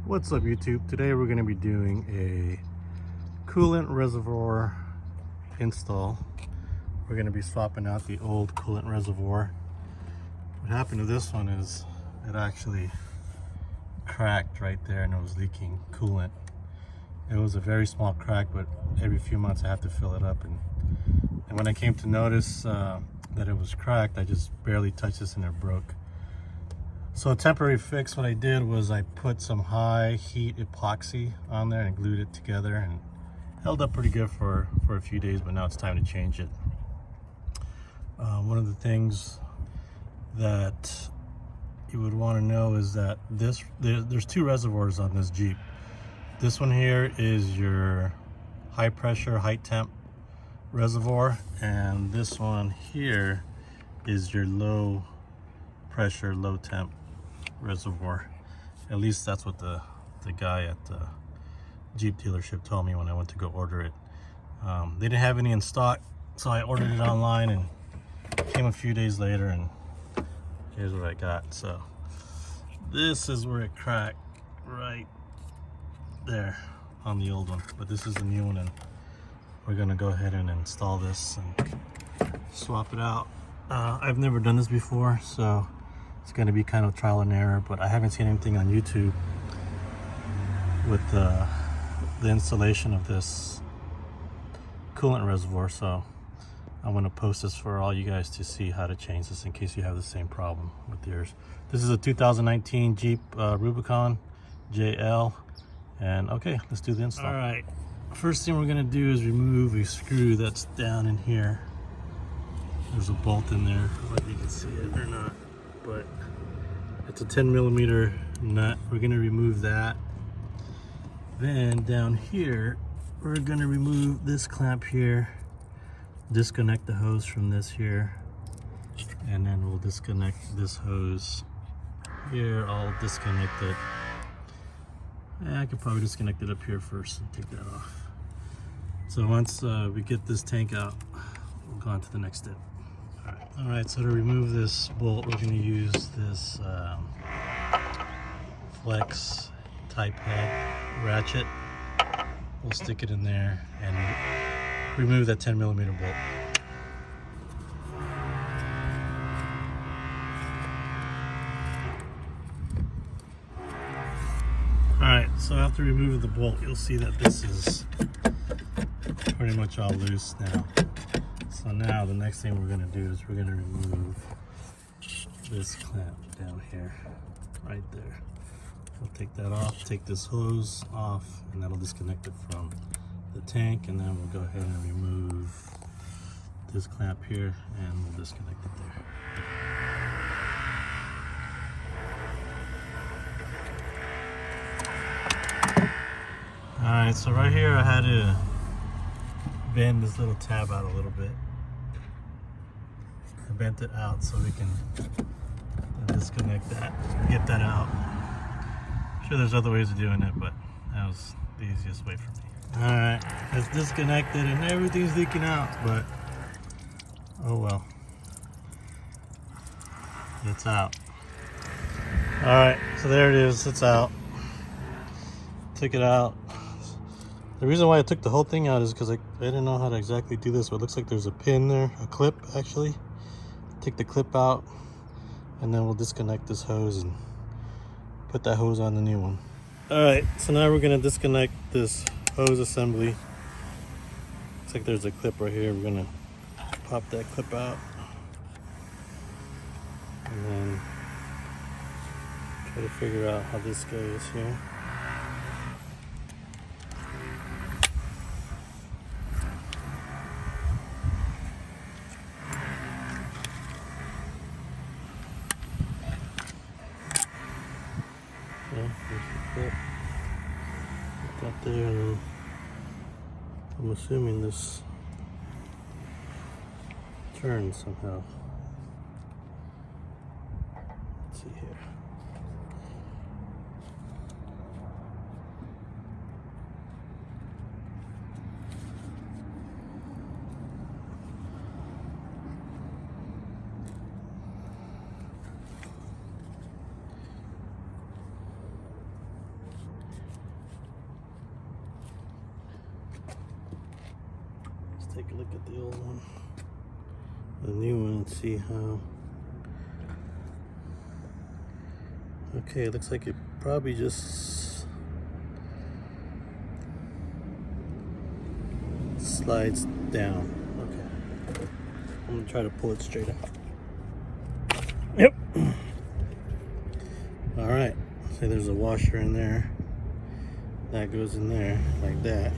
What's up, YouTube? Today we're going to be doing a coolant reservoir install. We're going to be swapping out the old coolant reservoir. What happened to this one is it actually cracked right there and it was leaking coolant. It was a very small crack, but every few months I have to fill it up. And when I came to notice that it was cracked, I just barely touched this and it broke. So a temporary fix, what I did was I put some high heat epoxy on there and glued it together, and held up pretty good for a few days, but now it's time to change it. One of the things that you would want to know is that there's two reservoirs on this Jeep. This one here is your high pressure, high temp reservoir, and this one here is your low pressure, low temp reservoir. At least that's what the guy at the Jeep dealership told me when I went to go order it. They didn't have any in stock, so I ordered it online, and it came a few days later, and here's what I got. So this is where it cracked, right there on the old one, but this is the new one, and we're gonna go ahead and install this and swap it out. I've never done this before, so it's going to be kind of trial and error, but I haven't seen anything on YouTube with the installation of this coolant reservoir, so I'm going to post this for all you guys to see how to change this in case you have the same problem with yours. This is a 2019 Jeep Rubicon JL, and okay, let's do the install. All right, first thing we're going to do is remove a screw that's down in here. There's a bolt in there, whether you can see it or not, but it's a 10mm nut. We're going to remove that. Then down here, we're going to remove this clamp here, disconnect the hose from this here, and then we'll disconnect this hose here. I'll disconnect it. I could probably disconnect it up here first and take that off. So once we get this tank out, we'll go on to the next step. All right, so to remove this bolt, we're going to use this flex type head ratchet. We'll stick it in there and remove that 10mm bolt. All right, so after removing the bolt, you'll see that this is pretty much all loose now. So now the next thing we're going to do is we're going to remove this clamp down here, right there. We'll take that off, take this hose off, and that'll disconnect it from the tank, and then we'll go ahead and remove this clamp here, and we'll disconnect it there. Alright, so right here I had to bend this little tab out a little bit. I bent it out so we can disconnect that, get that out. I'm sure there's other ways of doing it, but that was the easiest way for me. Alright, it's disconnected and everything's leaking out, but oh well. It's out. Alright, so there it is, it's out. Took it out. The reason why I took the whole thing out is because I didn't know how to exactly do this, but it looks like there's a pin there, a clip actually. Take the clip out, and then we'll disconnect this hose and put that hose on the new one. All right, so now we're gonna disconnect this hose assembly. Looks like there's a clip right here. We're gonna pop that clip out, and then try to figure out how this goes here. Put that there, and then I'm assuming this turns somehow. Let's see here. take a look at the old one, the new one, and see how. Okay, it looks like it probably just slides down. Okay, I'm gonna try to pull it straight out. Yep. All right, so there's a washer in there. That goes in there like that.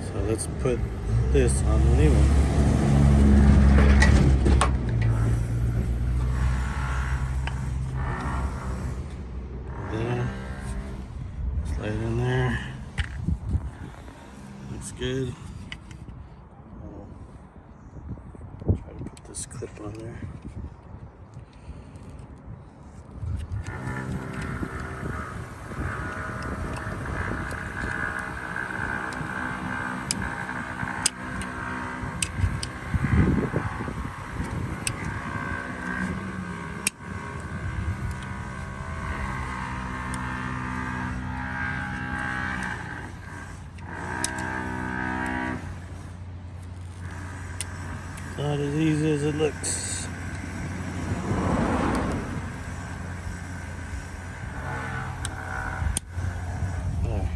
So let's put this on the new one. There. Slide it in there. Looks good. I'll try to put this clip on there. Not as easy as it looks. There.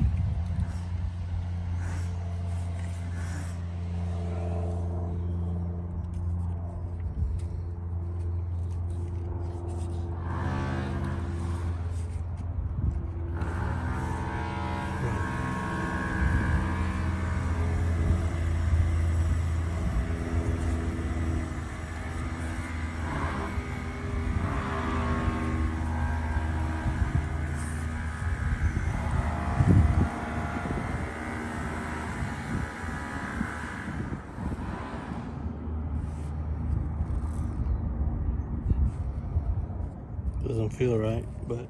Doesn't feel right, but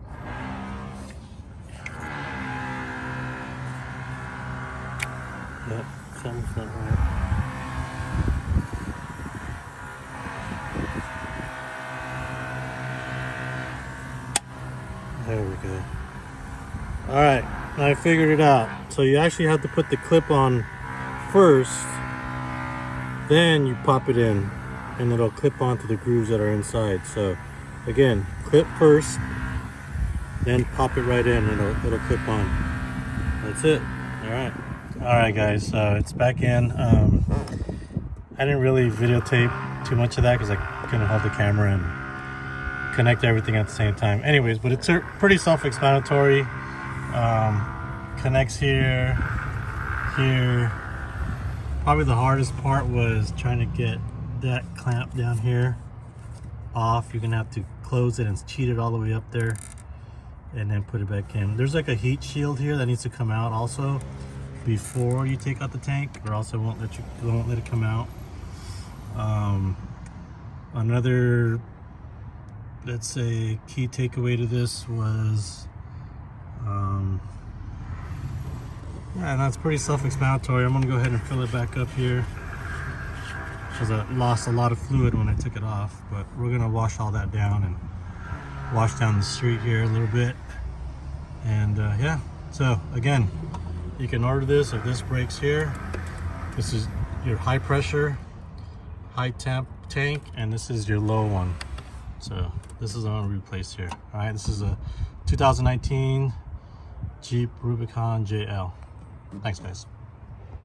yep, something's not right. There we go. All right, I figured it out. So you actually have to put the clip on first, then you pop it in, and it'll clip onto the grooves that are inside. So again, clip first, then pop it right in, and it'll clip on. That's it. All right, guys. So it's back in. I didn't really videotape too much of that because I couldn't hold the camera and connect everything at the same time. Anyways, but it's pretty self-explanatory. Connects here, here. Probably the hardest part was trying to get that clamp down here off. You're gonna have to close it and cheat it all the way up there and then put it back in. There's like a heat shield here that needs to come out also before you take out the tank, or else it won't let it come out. Another, let's say, key takeaway to this was yeah, that's pretty self-explanatory. I'm gonna go ahead and fill it back up here because I lost a lot of fluid when I took it off, but we're gonna wash all that down and wash down the street here a little bit. And yeah, so again, you can order this if this breaks here. This is your high pressure, high temp tank, and this is your low one. So this is the one we replaced here. All right, this is a 2019 Jeep Rubicon JL. Thanks, guys.